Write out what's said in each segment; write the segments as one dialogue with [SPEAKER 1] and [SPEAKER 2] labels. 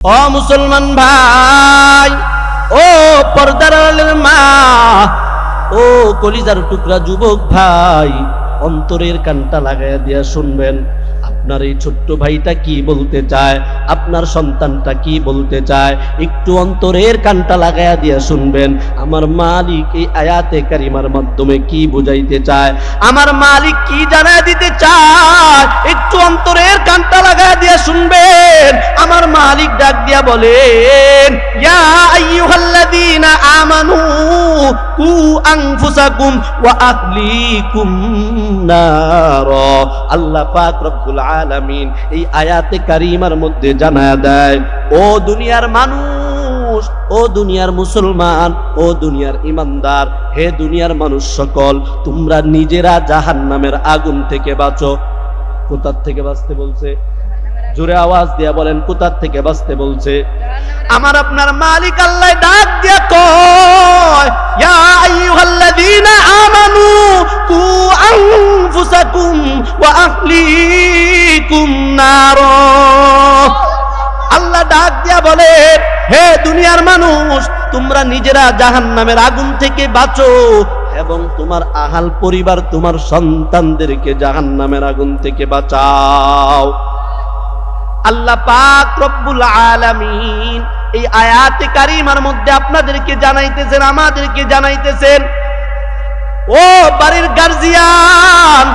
[SPEAKER 1] ও মুসলমান ভাই, ও পর্দার আড়ালের মা, ও কলিজার টুকরা যুবক ভাই, অন্তরের কানটা লাগাইয়া দিয়া শুনবেন। আপনার এই ছোট্ট ভাইটা কি বলতে চায়, আপনার সন্তানটা কি বলতে চায়, একটু অন্তরের কানটা লাগাইয়া দিয়া শুনবেন। আমার মালিক এই আয়াতে কারিমার মাধ্যমে কি বুঝাইতে চায়, আমার মালিক কি জানায় দিতে চায়, একটু অন্তরের কানটা লাগাইয়া দিয়া শুনবেন। আমার মালিক ডাক দিয়া বলেন, ইয়া আইয়ুহাল্লাযীনা আমানু কু আনফুসাকুম ওয়া আহলিকুম নারা। আল্লাহ পাক রব্বুল আলামিন এই আয়াতে কারিমার মধ্যে জানায়া দেয়, ও দুনিয়ার মানুষ, ও দুনিয়ার মুসলমান, ও দুনিয়ার ইমানদার, হে দুনিয়ার মানুষ সকল, তোমরা নিজেরা জাহান্নামের আগুন থেকে বাঁচো। কোথার থেকে বাঁচতে বলছে? জোরে আওয়াজ দিয়া বলেন, কোথার থেকে বাঁচতে বলছে? আমার আপনার মালিক আল্লাহ ডাক দিয়া কয়, ইয়া আইয়ুহাল্লাযীনা আমানু কু আনফুসাকুম ওয়া আহলিকুম নারা। আল্লাহ ডাক দিয়া বলে, হে দুনিয়ার মানুষ, তোমরা নিজেরা জাহান্নামের আগুন থেকে বাঁচো এবং তোমার আহাল পরিবার, তোমার সন্তানদেরকে জাহান্নামের আগুন থেকে বাঁচাও। আল্লাহ পাক রব্বুল আলামিন এই আয়াতে কারিমার মধ্যে আপনাদেরকে জানাইতেছেন, আমাদেরকে জানাইতেছেন, ও বাড়ির গার্জিয়ান,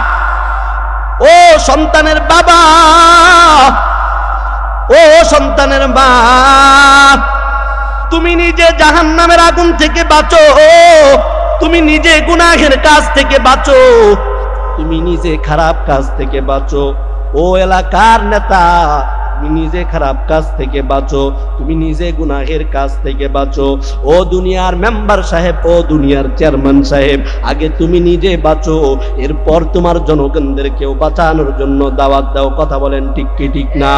[SPEAKER 1] ও সন্তানের বাবা, ও সন্তানের মা, তুমি নিজে জাহান্নামের আগুন থেকে বাঁচো, তুমি নিজে গুনাহের কাজ থেকে বাঁচো, তুমি নিজে খারাপ কাজ থেকে বাঁচো। ও এলাকার নেতা, তুমি নিজে খারাপ কাজ থেকে বাঁচো, তুমি নিজে গুনাহের কাজ থেকে বাঁচো। ও দুনিয়ার মেম্বার সাহেব, ও দুনিয়ার চেয়ারম্যান সাহেব, আগে তুমি নিজে বাঁচো, এরপর তোমার জনগণদেরকেও বাঁচানোর জন্য দাওয়াত দাও। কথা বলেন ঠিক কি ঠিক না?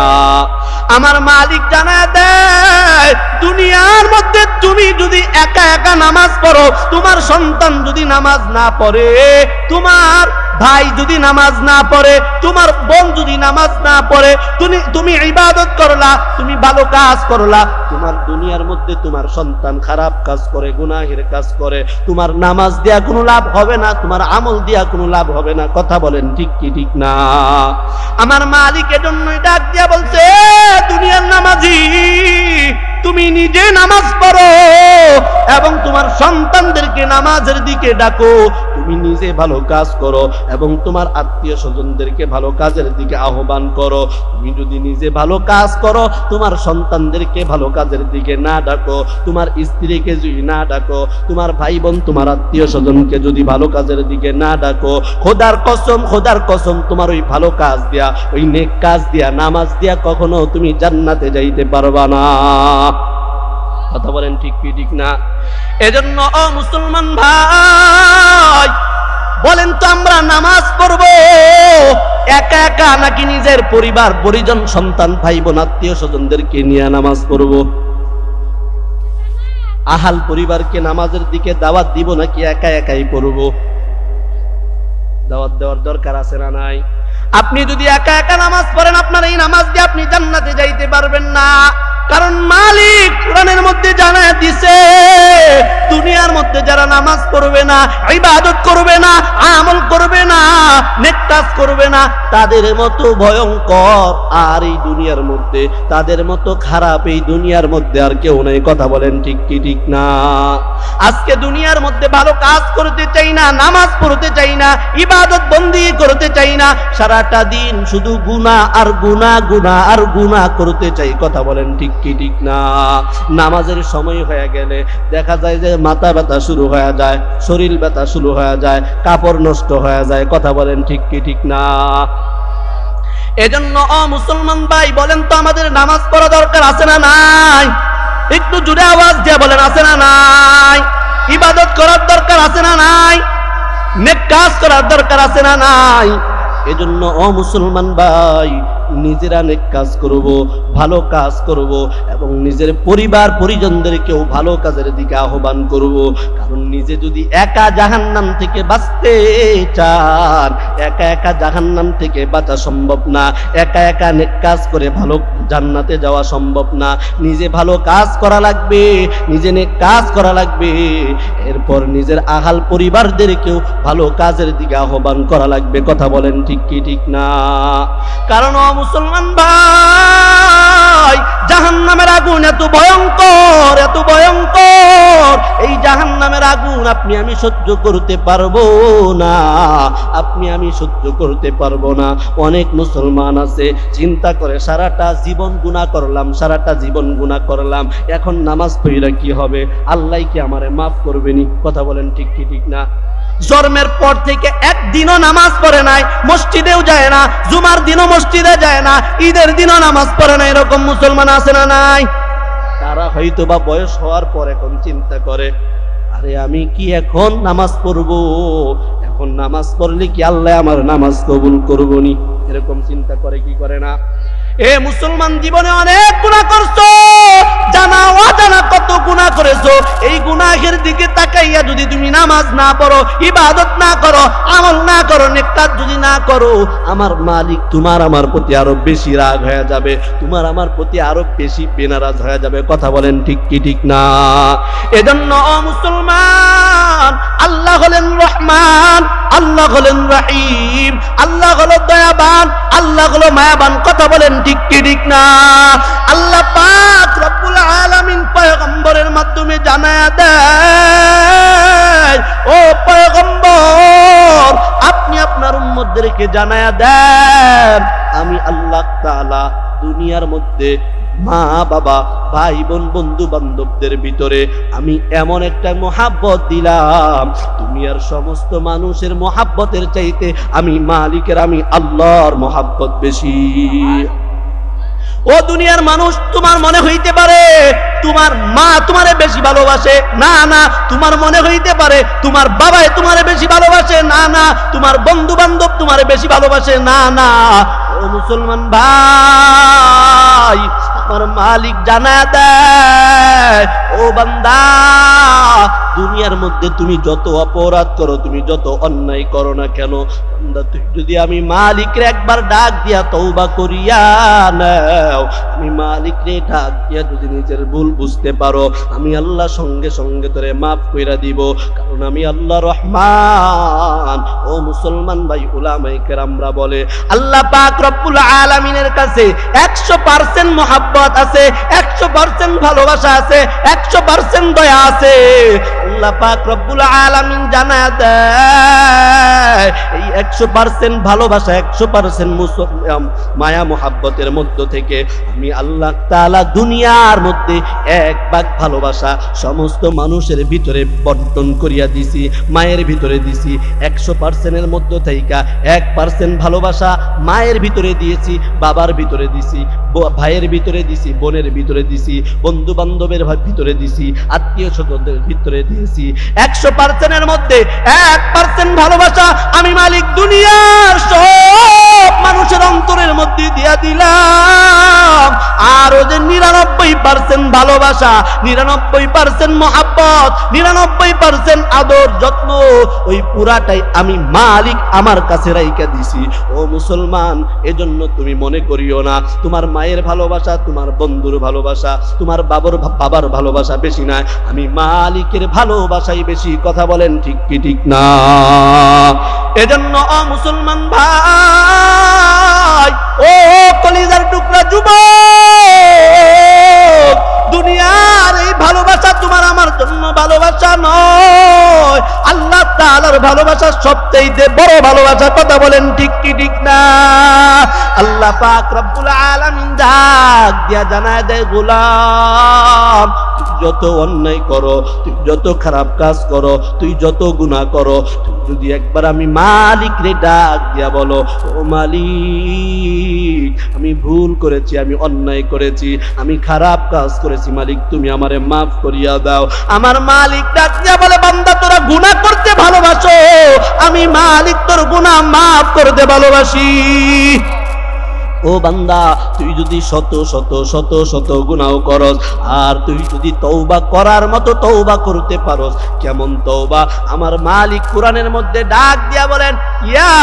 [SPEAKER 1] আমার মালিক জানায় দেয়, দুনিয়ার মধ্যে তুমি যদি একা একা নামাজ পড়ো, তোমার সন্তান যদি নামাজ না পড়ে, তোমার ভাই যদি নামাজ না পড়ে, তোমার বোন যদি নামাজ না পড়ে, তুমি ইবাদত করলা, তুমি ভালো কাজ করলা, তোমার দুনিয়ার মধ্যে তোমার সন্তান খারাপ কাজ করে, গুনাহের কাজ করে, তোমার নামাজ দেয়া কোনো লাভ হবে না, তোমার আমল দেয়া কোনো লাভ হবে না। কথা বলেন ঠিক কি ঠিক না? আমার মালিক এজন্যই ডাক দিয়া বলছে, দুনিয়ার নামাজি, তুমি নিজে নামাজ পড়ো এবং তোমার সন্তানদেরকে নামাজের দিকে ডাকো, তুমি নিজে ভালো কাজ করো এবং তোমার আত্মীয় স্বজনদেরকে ভালো কাজের দিকে আহ্বান করো। তুমি যদি নিজে ভালো কাজ করো, তোমার সন্তানদেরকে ভালো কাজের দিকে না ডাকো, তোমার স্ত্রীকে যদি না ডাকো, তোমার ভাই বোন, তোমার আত্মীয় স্বজনকে যদি ভালো কাজের দিকে না ডাকো, খোদার কসম, খোদার কসম, তোমার ওই ভালো কাজ দিয়া, ওই নেক কাজ দিয়া, নামাজ দিয়া কখনো তুমি জান্নাতে যাইতে পারবা না। কথা বলেন ঠিক কি ঠিক না? এজন্য ও মুসলমান ভাই, বলেন তো আমরা নামাজ পড়বো একা একা নাকি নিজের পরিবার পরিজন, সন্তান, ভাই বোন, আত্মীয় স্বজনদেরকে নিয়ে নামাজ পড়বো? আহাল পরিবারকে নামাজের দিকে দাওয়াত দিব নাকি একা একাই পড়বো? দাওয়াত দেওয়ার দরকার আছে না নাই? আপনি যদি একা একা নামাজ পড়েন, আপনার এই নামাজ দিয়ে আপনি জান্নাতে যাইতে পারবেন না। কারণ মালিক কোরআনের মধ্যে জানায় দিছে, দুনিয়ার মধ্যে যারা নামাজ পড়বে না, ইবাদত করবে না, আমল করবে না, নেক কাজ করবে না, তাদের মতো ভয়ঙ্কর আর এই দুনিয়ার মধ্যে, তাদের মতো খারাপ এই দুনিয়ার মধ্যে আর কেউ নেই। কথা বলেন ঠিক কি ঠিক না? আজকে দুনিয়ার মধ্যে ভালো কাজ করতে চাই না, নামাজ পড়তে চাই না, ইবাদত বন্দি করতে চাই না, সারাটা দিন শুধু গুনাহ আর গুনাহ, গুনাহ আর গুনাহ করতে চাই। কথা বলেন ঠিক কি ঠিক না? নামাজের সময় হয়ে গেলে দেখা যায় যে মাথা ব্যথা শুরু হয়ে যায়, শরীর ব্যথা শুরু হয়ে যায়, কাপড় নষ্ট হয়ে যায়। কথা বলেন ঠিক কি ঠিক না? এজন্য ও মুসলমান ভাই, বলেন তো আমাদের নামাজ পড়া দরকার আছে না নাই? একটু জোরে আওয়াজ দিয়ে বলেন, আছে না নাই? ইবাদত করার দরকার আছে না নাই? নেক কাজ করার দরকার আছে না নাই? এজন্য ও মুসলমান ভাই, নিজেরা নেক কাজ করব, ভালো কাজ করব এবং নিজের পরিবার পরিজনদেরকেও ভালো কাজের দিকে আহ্বান করব। কারণ নিজে যদি একা জাহান্নাম থেকে বাঁচতে চান, একা একা জাহান্নাম থেকে বাঁচা সম্ভব না, একা একা নেক কাজ করে ভালো জান্নাতে যাওয়া সম্ভব না। নিজে ভালো কাজ করা লাগবে, নিজে নেক কাজ করা লাগবে, এরপর নিজের আহাল পরিবারদেরকেও ভালো কাজের দিকে আহ্বান করা লাগবে। কথা বলেন ঠিক কি ঠিক না? কারণ ও মুসলমান ভাই, জাহান্নামের আগুন এত ভয়ঙ্কর, এত ভয়ঙ্কর, এই জাহান্নামের আগুন আপনি আমি সহ্য করতে পারবো না, আপনি আমি সহ্য করতে পারবো না। অনেক মুসলমান আছে চিন্তা করে সারাটা জীবন গুনাহ করলাম, সারাটা জীবন গুনাহ করলাম, এখন নামাজ পড়িরা কি হবে, আল্লাহ কি আমারে মাফ করবেনি? কথা বলেন ঠিক কি ঠিক না? জন্মের পর থেকে একদিনও নামাজ পড়ে নাই, মসজিদেও যায় না, জুমার দিনও মসজিদে যায় না, ঈদের দিনও নামাজ পড়ে না, এরকম মুসলমান আছে না নাই? তারা হয়তো বা বয়স হওয়ার পর এখন চিন্তা করে, আরে আমি কি এখন নামাজ পড়বো, এখন নামাজ পড়লে কি আল্লাহ আমার নামাজ কবুল করবনি? এরকম চিন্তা করে কি করে না? এ মুসলমান, জীবনে অনেক গুনাহ করছো, জানা অজানা কত গুনাহ করেছো। এই গুনাহের দিকে তাকাইয়া যদি তুমি নামাজ না পড়ো, ইবাদত না করো, আমল না করো, নেক কাজ যদি না করো, আমার মালিক তোমার আমার প্রতি আরো বেশি রাগ হয়ে যাবে, তোমার আমার প্রতি আরো বেশি বেনারাজ হয়ে যাবে। কথা বলেন ঠিক কি ঠিক না? এজন্য ও মুসলমান, আল্লাহ হলেন রহমান, আল্লাহ হলেন রহিম, আল্লাহ হলো দয়াবান, আল্লাহ হলো মায়াবান। কথা বলেন ঠিক কি ঠিক না? আল্লাহ পাক রব্বুল আলামিন পয়গম্বরের মাধ্যমে জানায়া দেয়, ও পয়গম্বর আপনি আপনার উম্মতদেরকে জানায়া দেন, আমি আল্লাহ তাআলা দুনিয়ার মধ্যে মা বাবা ভাই বোন বন্ধু বান্ধবদের ভিতরে আমি এমন একটা মহাব্বত দিলাম, দুনিয়ার সমস্ত মানুষের মহাব্বতের চাইতে আমি মালিকের, আমি আল্লাহর মহাব্বত বেশি। ও দুনিয়ার মানুষ, তোমার মনে হইতে পারে তোমার মা তোমারে বেশি ভালোবাসে, না না। তোমার মনে হইতে পারে তোমার বাবাই তোমারে বেশি ভালোবাসে, না না। তোমার বন্ধু বান্ধব তোমারে বেশি ভালোবাসে, না না। ও মুসলমান ভাই, আমার মালিক জানা দেয়, ও বান্দা দুনিয়ার মধ্যে তুমি যত অপরাধ করো, তুমি যত অন্যায় করো না কেন, বান্দা তুই যদি আমি মালিকরে একবার ডাক দিয়া তওবা করিয়া নাও, আমি মালিকরে ডাক দিয়া যদি নিজের ভুল বুঝতে পারো, আমি আল্লাহ সঙ্গে সঙ্গে তোরে মাফ কইরা দিব। কারণ আমি আল্লাহ রহমান। ও মুসলমান ভাই, উলামায়ে কেরামরা বলে আল্লাহ পাক রব্বুল আলামিনের কাছে 100% মহব্বত আছে, 100% ভালোবাসা আছে, 100% দয়া আছে। আল্লাহ পাক রব্বুল আলামিন জানায়া দেয়, এই 100% ভালোবাসা, 100% মায়া মহব্বতের মধ্য থেকে আমি আল্লাহ তাআলা দুনিয়ার মধ্যে 1 ভাগ ভালোবাসা সমস্ত মানুষের ভিতরে বন্টন করিয়া দিছি, মায়ের ভিতরে দিছি। 100% এর মধ্য থেকে 1% ভালোবাসা মায়ের ভিতরে দিয়েছি, বাবার ভিতরে দিছি, ভাইয়ের ভিতরে দিছি, বোনের ভিতরে দিছি, বন্ধু বান্ধবের ভিতরে দিছি, আত্মীয় স্বজনদের ভিতরে দিয়েছি। 100% এর মধ্যে 1% ভালোবাসা আমি মালিক দুনিয়ার সব মানুষের অন্তরের মধ্যে দিয়া দিলাম। আর ওই যে 99% ভালোবাসা, 99% মহাব্বত, 99% আদর যত্ন, ওই পুরাটাই আমি মালিক আমার কাছে রাইখা দিছি। ও মুসলমান, এজন্য তুমি মনে করিও না তোমার মায়ের ভালোবাসা, তোমার বন্ধুর ভালোবাসা, তোমার বাবার ভালোবাসা বেশি না, আমি মালিকের ভালোবাসাই বেশি। কথা বলেন ঠিক কি ঠিক না? এজন্য ও মুসলমান ভাই, ও কলিজার টুকরা যুবক, দুনিয়ার এই ভালোবাসা তোমার আমার জন্য ভালোবাসা নয়, আল্লাহ তাআলার ভালোবাসা সবচেয়ে বড় ভালোবাসা। কথা বলেন ঠিক কি ঠিক না? আল্লাহ পাক রব্বুল আলামিন ডাক দিয়া জানায় দেয়, গোলাম তুই যত অন্যায় করো, তুই যত খারাপ কাজ করো, তুই যত গুনাহ করো, তুই যদি একবার আমি মালিক রে ডাক দিয়া বলো, ও মালিক আমি ভুল করেছি, আমি অন্যায় করেছি, আমি খারাপ কাজ করেছি, মালিক তুমি আমারে মাফ করিয়া দাও। আমার মালিক ডাক দিয়া বলে, বান্দা তোরা গুনাহ করতে ভালোবাসো, আমি মালিক তোর গুনাহ মাফ করতে ভালোবাসি। ও ও বান্দা, তুই যদি শত শত শত শত গুনাহ করস, আর তুই যদি তওবা করার মতো তওবা করতে পারস, কেমন তওবা? আমার মালিক কোরআনের মধ্যে ডাক দিয়া বলেন, ইয়া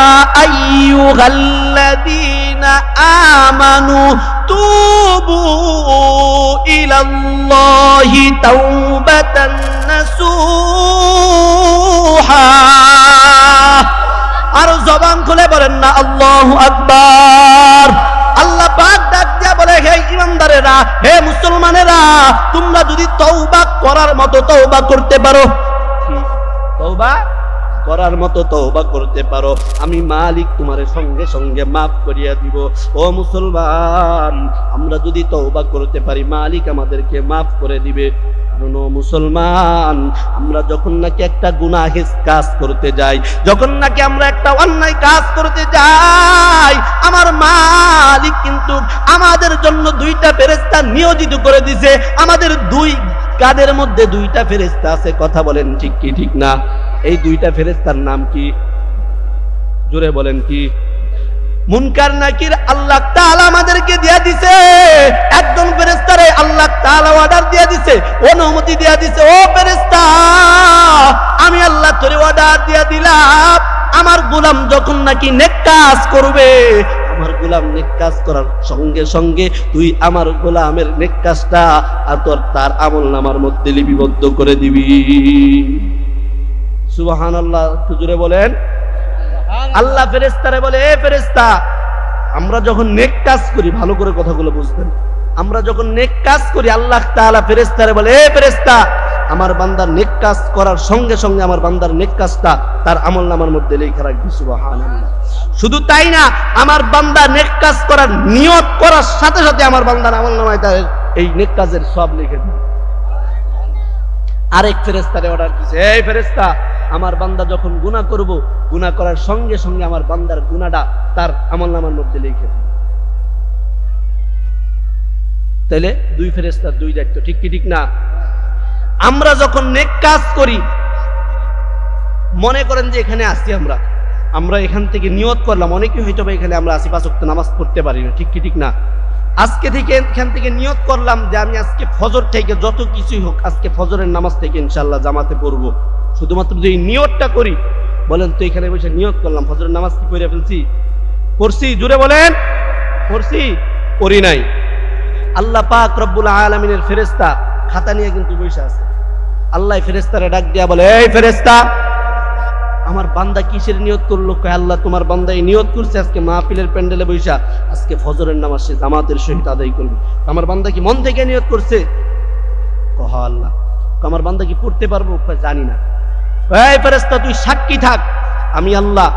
[SPEAKER 1] আইয়ুহাল্লাযীনা আমানু তুবু ইলাল্লাহি তাওবাতান নাসুহা। আর জবান খুলে বলেন না আল্লাহু আকবার। আল্লাহ পাক ডাক দিয়া বলে, হে ঈমানদারেরা, হে মুসলমানেরা, তোমরা যদি তওবা করার মতো তওবা করতে পারো, তওবা করার মতো তওবা করতে পারো, আমি মালিক তোমারে সঙ্গে সঙ্গে মাফ করিয়া দিব। ও মুসলমান, আমরা যদি তওবা করতে পারি, মালিক আমাদেরকে মাফ করে দিবে। কারণ ও মুসলমান, আমরা যখন নাকি একটা গুনাহের কাজ করতে যাই, যখন নাকি আমরা একটা অন্যায় কাজ করতে যাই, আমার মালিক কিন্তু আমাদের জন্য দুইটা ফেরেশতা নিয়োজিত করে দিয়েছে। আমাদের দুই কাদের মধ্যে দুইটা ফেরেশতা আছে, কথা বলেন ঠিক কি ঠিক না? এই দুইটা ফেরেশতার নাম কি? জোরে বলেন কি? মুনকার নাকির আল্লাহ তাআলা আমাদেরকে দিয়া দিছে। একজন ফেরেশতারে আল্লাহ তাআলা অর্ডার দিয়া দিছে, অনুমতি দিয়া দিছে, ও ফেরেশতা, আমি আল্লাহ তোরে অর্ডার দিয়া দিলাম, আমার গোলাম যখন নাকি নেক কাজ করবে, আমার গোলাম নেক কাজ করার সঙ্গে সঙ্গে তুই আমার গোলামের নেক কাজটা আর তার আমলনামার মধ্যে লিপিবদ্ধ করে দিবি। সুবহানাল্লাহ, হুজুরে বলেন। আল্লাহ ফেরেশতারে বলে, এ ফেরেশতা, আমরা যখন নেক কাজ করি, ভালো করে কথাগুলো বুঝবেন, আমরা যখন নেক কাজ করি, আল্লাহ তাআলা ফেরেশতারে বলে, এ ফেরেশতা, আমার বান্দার নেক কাজ করার সঙ্গে সঙ্গে আমার বান্দার নেক কাজটা তার আমলনামার মধ্যে লেখা রাখবি। সুবহানাল্লাহ। শুধু তাই না, আমার বান্দা নেক কাজ করার নিয়ত করার সাথে সাথে আমার বান্দার আমলনামায় তার এই নেক কাজের সব লিখে দিবে। আরেক ফেরেশতারে অর্ডার দিয়েছে, এই ফেরেশতা, আমার বান্দা যখন গুনাহ করব, গুনাহ করার সঙ্গে সঙ্গে আমার বান্দার গুনাহটা তার আমলনামার মধ্যে লিখে দিবে। তাইলে দুই ফেরেশতার দুই দায়িত্ব, ঠিক কি ঠিক না? আমরা যখন নেক কাজ করি, মনে করেন যে এখানে আসি আমরা এখান থেকে নিয়ত করলাম, অনেকে হয়তো এখানে আমরা আসি, 5 ওয়াক্ত নামাজ পড়তে পারি না, ঠিক কি ঠিক না? আজকে থেকে এখান থেকে নিয়ত করলাম যে আমি আজকে ফজর থেকে যত কিছুই হোক, আজকে ফজরের নামাজ থেকে ইনশাআল্লাহ জামাতে পড়বো। শুধুমাত্র যদি এই নিয়তটা করি, বলেন তো এখানে বসে নিয়ত করলাম, ফজরের নামাজ কি পড়ে ফেলছি? পড়ছি? জোরে বলেন, পড়ছি? পড়ি নাই। আল্লাহ পাক রব্বুল আলামিনের ফেরেশতা খাতা নিয়ে কিন্তু বসে আছে। আল্লাহ ফেরেশতারে ডাক দিয়া বলে, এই ফেরেশতা, আমার বান্দা কিসের নিয়ত করলো? কয়, আল্লাহ তোমার বান্দা এই নিয়ত করছে আজকে মাহফিলের প্যান্ডেলে বৈশা আজকে ফজরের নামাজ সে জামাতের সহিত আদায় করবে। আমার বান্দা কি মন থেকে নিয়ত করছে? কহ আল্লাহ। আমার বান্দা কি পড়তে পারবো? জানি না। এই ফেরেশতা, তুই সাক্ষী থাক, আমি আল্লাহ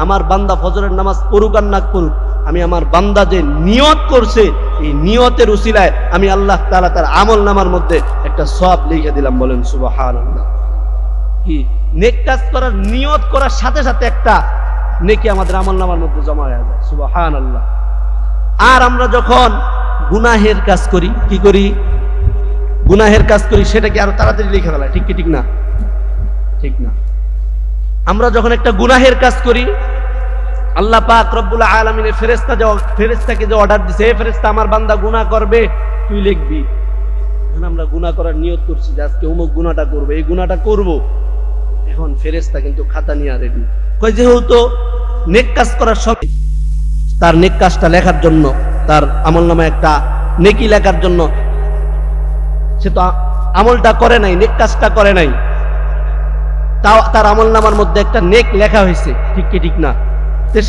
[SPEAKER 1] আমার বান্দা ফজরের নামাজ পড়ুক আর না পড়ুক, আমি আমার বান্দা যে নিয়ত করছে, এই নিয়তের উসিলায় আমি আল্লাহ তাআলা তার আমলনামার মধ্যে একটা সওয়াব লিখে দিলাম। বলেন সুবহানাল্লাহ। কি নেক কাজ করার নিয়ত করার সাথে সাথে একটা নেকি আমাদের আমলনামার মধ্যে জমা হয়ে যায়। সুবহানাল্লাহ। আর আমরা যখন গুনাহের কাজ করি, কি করি? গুনাহের কাজ করি, সেটাকে আরো তাড়াতাড়ি লিখে ফেলা, ঠিক কি ঠিক না? ঠিক না। আমরা যখন একটা গুনাহের কাজ করি, আল্লাহ পাক রব্বুল আলামিনের ফেরেশতাকে যে অর্ডার দিছে, এই ফেরেশতা আমার বান্দা গুনাহ করবে, তুই লিখবি। এখন আমরা গুনাহ করার নিয়ত করছি যে আজকে অমুক গুনাহটা করব, এই গুনাহটা করব। এখন ফেরেশতা কিন্তু খাতা নিয়ে রেডি। কই, যেহেতু নেক কাজ করার সময় তার নেক কাজটা লেখার জন্য, তার আমলনামায় একটা নেকি লেখার জন্য, সে তো আমলটা করে নাই, নেক কাজটা করে নাই, তাও তার আমলনামার মধ্যে একটা নেক লেখা হয়েছে, ঠিক কি ঠিক না?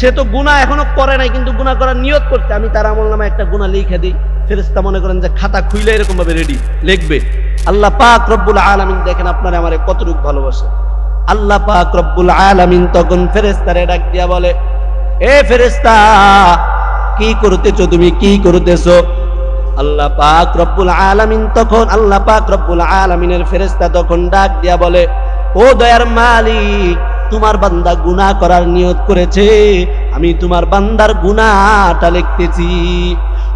[SPEAKER 1] সে তো গুনাহ এখনো করে নাই, কিন্তু গুনাহ করার নিয়ত করছে, আমি তার আমলনামায় একটা গুনাহ লিখে দিই। ফেরেশতা মনে করেন যে খাতা খুইলে এরকম ভাবে রেডি লিখবে। আল্লাহ পাক রব্বুল আলামিন দেখেন আপনারা আমারে কতটুকু ভালোবাসে। আল্লাহ পাক রব্বুল আলামিন তখন ফেরেশতারে ডাক দিয়া বলে, এ ফেরেশতা, কি করতেছো তুমি? কি করতেছো? আল্লাহ পাক রব্বুল আলামিন তখন, আল্লাহ পাক রব্বুল আলামিনের ফেরেশতা তখন ডাক দিয়া বলে, ও দয়ার মালিক, তোমার বান্দা গুনাহ করার নিয়ত করেছে, আমি তোমার বান্দার গুনাহটা লিখতেছি।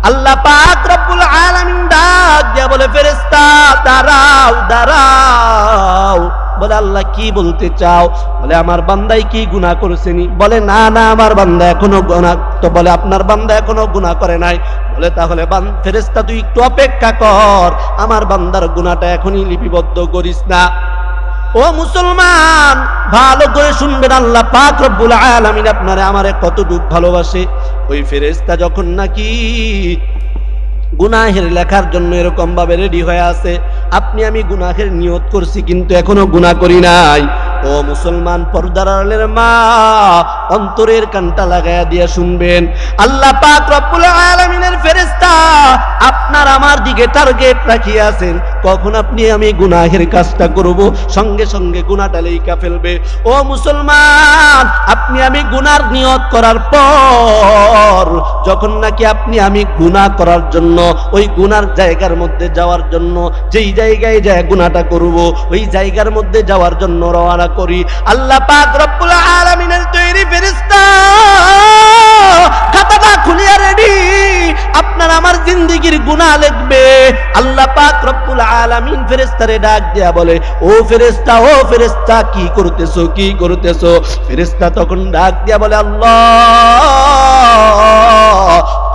[SPEAKER 1] আল্লাহ পাক রব্বুল আলামিন ডাক দিয়া বলে, ফেরেশতা দাঁড়াও দাঁড়াও বলে আল্লাহ কি বলতে চাও? বলে আমার বান্দাই কি গুনাহ করেছেনি? বলে না না, আমার বান্দা এখনো গুনাহ। তো বলে আপনার বান্দা এখনো গুনাহ করে নাই। বলে তাহলে ফেরেশতা তুই একটু অপেক্ষা কর, আমার বান্দার গুনাহটা এখনই লিপিবদ্ধ করিস না। ও মুসলমান, ভালো করে শুনবেন, আল্লাহ পাক রব্বুল আলামিন আপনারে আমারে কতটুকু ভালোবাসে। ওই ফেরেশতা যখন নাকি গুনাহের লেখার জন্য এরকম ভাবে রেডি হয়ে আছে, আপনি আমি গুনাহের নিয়ত করছি কিন্তু এখনো গুনাহ করি নাই। ও মুসলমান, পর্দার আড়ালের মা, অন্তরের কানটা লাগায়া দিয়ে শুনবেন, আল্লাহ পাক রব্বুল আলামিনের ফেরেশতা আপনার আমার দিকে টার্গেট রাখিয়ে আছেন, কখন আপনি আমি গুনাহের কাজটা করব সঙ্গে সঙ্গে গুনাহটা লেখা ফেলবে। ও মুসলমান, আপনি আমি গুনার নিয়ত করার পর যখন নাকি আপনি আমি গুনাহ করার জন্য ওই গুনার জায়গার মধ্যে যাওয়ার জন্য, যেই জায়গায় যায় গুনাহটা করব ওই জায়গার মধ্যে যাওয়ার জন্য রওনা করি, আল্লাহ পাক রব্বুল আলামিনের তৈরি ফেরেশতা খাতাটা খুলিয়া রেডি, আপনার আমার জিন্দেগির গুনাহ লিখবে। আল্লাহ পাক রব্বুল আলামিন ফেরেশতারে ডাক দিয়া বলে, ও ফেরেশতা, ও ফেরেশতা, কি করতেছো, কি করতেছো? ফেরেশতা তখন ডাক দিয়া বলে, আল্লাহ,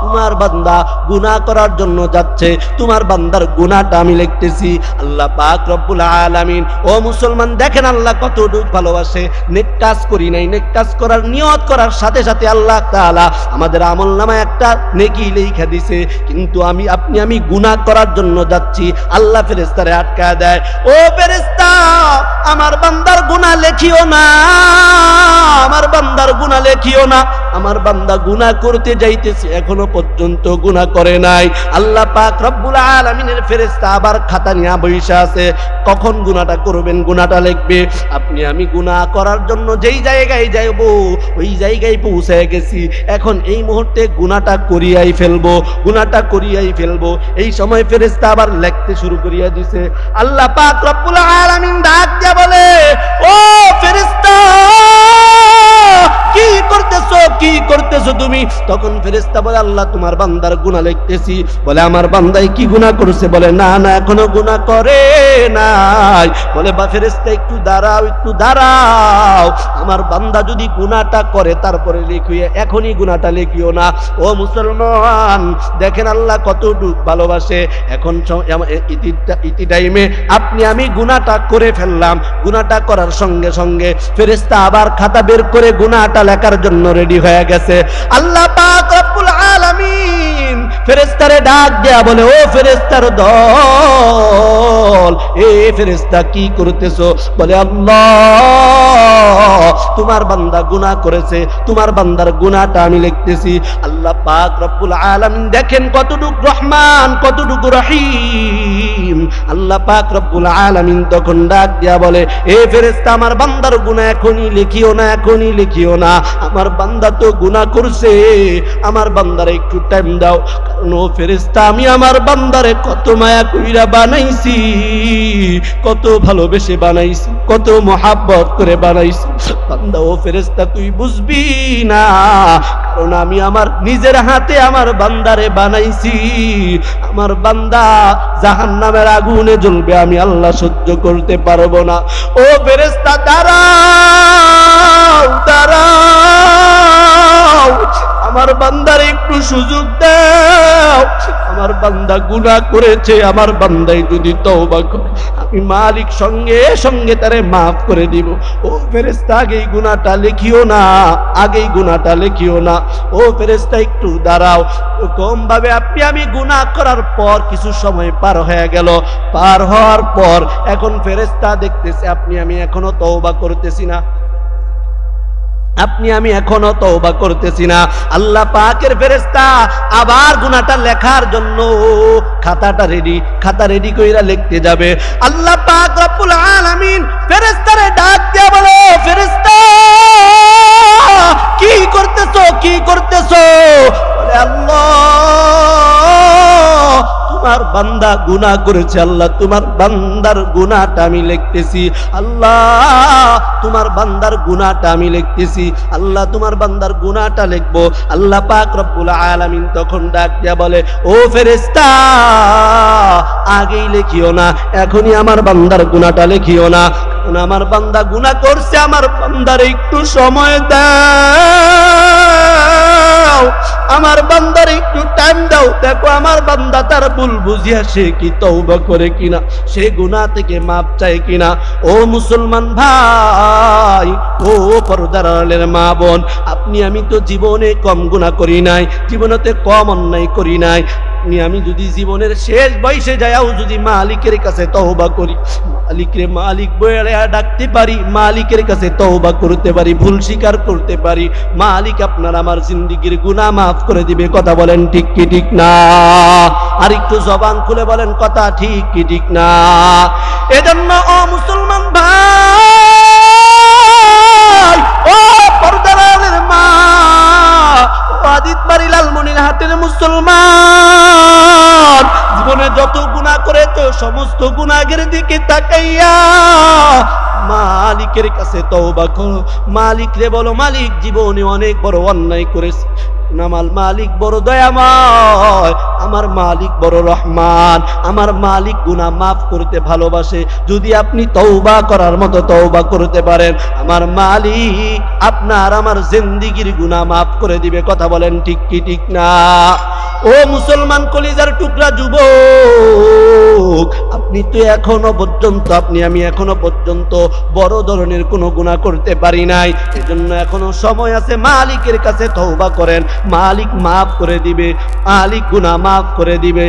[SPEAKER 1] তোমার বান্দা গুনাহ করার জন্য যাচ্ছে, তোমার বান্দার গুনাহটা আমি লিখতেছি। আল্লাহ পাক রব্বুল আলামিন, ও মুসলমান দেখেন আল্লাহ কতটুকু ভালোবাসে। নেক কাজ করি নাই, নেক কাজ করার নিয়ত করার সাথে সাথে আল্লাহ তাআলা আমাদের আমলনামায় একটা নেকি লেখা দিছে, কিন্তু আপনি আমি গুনাহ করার জন্য যাচ্ছি, আল্লাহ ফেরেশতারে আটকা দেয়, ও ফেরেশতা আমার বান্দার গুনাহ লেখিও না, আমার বান্দার গুনাহ লেখিও না, আমার বান্দা গুনাহ করতে যাইতেছে এখনো পর্যন্ত গুনাহ করে নাই। আল্লাহ পাক রব্বুল আলামিনের ফেরেশতা আবার খাতা নিয়ে বসে আছে, কখন গুনাহটা করবেন গুনাহটা লিখবে। আপনি আমি গুনাহ করার জন্য যেই জায়গায় যাইব ওই জায়গায় পৌঁছে গেছি, এখন এই মুহূর্তে গুনাহটা করিয়াই ফেলবো, গুনাহটা করিয়াই ফেলবো। এই সময় ফেরেশতা আবার লিখতে শুরু করিয়া দিছে। আল্লাহ পাক রব্বুল আলামিন ডাক দিয়া বলে, ও ফেরেশতা কি করতেছো, কি করতেছো তুমি? তখন ফেরেশতা বলে, আল্লাহ তোমার বান্দার গুনাহ লিখতেছি। বলে আমার বান্দাই কি গুনাহ করেছে? বলে না না, এখনো গুনাহ করে নাই। বলে বা ফেরেশতা একটু দাঁড়াও, একটু দাঁড়াও, আমার বান্দা যদি গুনাহটা করে তারপরে লিখিও, এখনই গুনাহটা লিখিও না। ও মুসলমান দেখেন আল্লাহ কতটুকু ভালোবাসে। এখন ইতি টাইমে আপনি আমি গুনাহটা করে ফেললাম, গুনাহটা করার সঙ্গে সঙ্গে ফেরেশতা আবার খাতা বের করে গুনাহটা লেখার জন্য রেডি হয়ে গেছে। আল্লাহ পাক রব্বুল আলামিন ফেরেশতারে ডাক দেয়া বলে, ও ফেরেশতার দল, এ ফেরেশতা কি করতেছো? বলে আল্লাহ তোমার বান্দা গুনাহ করেছে, তোমার বান্দার গুনাহটা আমি লিখতেছি। আল্লাহ পাক রব্বুল আলামিন দেখেন কতটুকু রহমান, কতটুকু রহিম। আল্লাহ পাক রব্বুল আলামিন তখন ডাক দিয়া বলে, এ ফেরেশতা আমার বান্দার গুনাহ এখনই লিখিও না, এখনই লিখিও না, আমার বান্দা তো গুনাহ করছে, আমার বান্দারে একটু টাইম দাও। কারণ ও ফেরেশতা আমি আমার বান্দারে কত মায়া কইরা বানাইছি, কত ভালোবেসে বানাইছি, কত মহাব্বত করে বানাইছি। বান্দা ও ফেরেশতা তুই বুঝবি না, কারণ আমি আমার নিজের হাতে আমার বান্দারে বানাইছি, আমার বান্দা জাহান্নামের আগুনে জ্বলবে, আমি আল্লাহ সহ্য করতে পারবো না। ও ফেরেশতা দাঁড়াও, দাঁড়াও, আমার বান্দার একটু সুযোগ দাও, আমার বান্দা গুনাহ করেছে, আমার বান্দাই যদি তওবা করে আমি মালিক সঙ্গে সঙ্গে তারে মাফ করে দিব। ও ফেরেশতা আগেই গুনাহটা লিখিও না, আগেই গুনাহটা লিখিও না। ও ফেরেশতা একটু দাঁড়াও। কম ভাবে আপনি আমি গুনাহ করার পর কিছু সময় পার হয়ে গেল, পার হওয়ার পর এখন ফেরেশতা দেখতেছে আপনি আমি এখনো তওবা করতেছি না, আপনি আমি এখনো তওবা করতেছি না। আল্লাহ পাকের ফেরেশতা আবার গুনাহটা লেখার জন্য খাতাটা রেডি, খাতা রেডি কইরা লিখতে যাবে। আল্লাহ পাক রব্বুল আলামিন ফেরেশতারে ডাক দিয়া বলে, ফেরেশতা কি করতেছো, কি করতেছো? বলে আল্লাহ তোমার বান্দা গুনাহ করেছে আল্লাহ, তোমার বান্দার গুনাহটা আমি লিখতেছি আল্লাহ, তোমার বান্দার গুনাহটা আমি লিখতেছি আল্লাহ, তোমার বান্দার গুনাহটা লিখবো। আল্লাহ পাক রব্বুল আলামিন তখন ডাক দিয়া বলে, ও ফেরেশতা, আগেই লিখিও না, এখনই আমার বান্দার গুনাহটা লিখিও না, কারণ আমার বান্দা গুনাহ করছে, আমার বান্দার একটু সময় দাও, আমার বান্দার একটু টাইম দাও, দেখো আমার বান্দা তার ভুল বুঝিয়া সে কি তওবা করে কিনা, সে গুনাহ থেকে মাপ চায় কিনা। ও মুসলমান ভাই, ও পর্দার আড়ালের মা বোন, আপনি আমি তো জীবনে কম গুনাহ করি নাই, জীবনেতে কম অন্যায় করি নাই। আমি যদি জীবনের শেষ বয়সে যাইও যদি মালিকের কাছে তওবা করি, মালিকরে মালিক বলে ডাকতে পারি, মালিকের কাছে তওবা করতে পারি, ভুল স্বীকার করতে পারি, মালিক আপনার আমার জিন্দেগীর গুনাহ মাফ করে দিবে। কথা বলেন ঠিক কি ঠিক না? আর একটু জবান খুলে বলেন কথা ঠিক কি ঠিক না? এজন্য ও মুসলমান ভাই, ও পর্দার আড়ালের মা, আদিতবাড়ি লালমনির হাটের মুসলমান, জীবনে যত গুনাহ করেছো সমস্ত গুনাহের দিকে তাকাইয়া মালিকের কাছে তওবা করো। মালিক রে বলো, মালিক জীবনে অনেক বড় অন্যায় করেছি, আমার মালিক বড় দয়াময়, আমার মালিক বড় রহমান, আমার মালিক গুনাহ মাফ করতে ভালোবাসে। যদি আপনি তওবা করার মতো তওবা করতে পারেন, আমার মালিক আপনার আমার জিন্দেগীর গুনাহ মাফ করে দিবে। কথা বলেন ঠিক কি ঠিক না? ও মুসলমান কলিজার টুকরা যুবক, আপনি তো এখনো পর্যন্ত, আপনি আমি এখনো পর্যন্ত বড় ধরনের কোনো গুনাহ করতে পারি নাই, এজন্য এখনো সময় আছে, মালিকের কাছে তওবা করেন, মালিক মাফ করে দিবে, মালিক গুনাহ মাফ করে দিবে।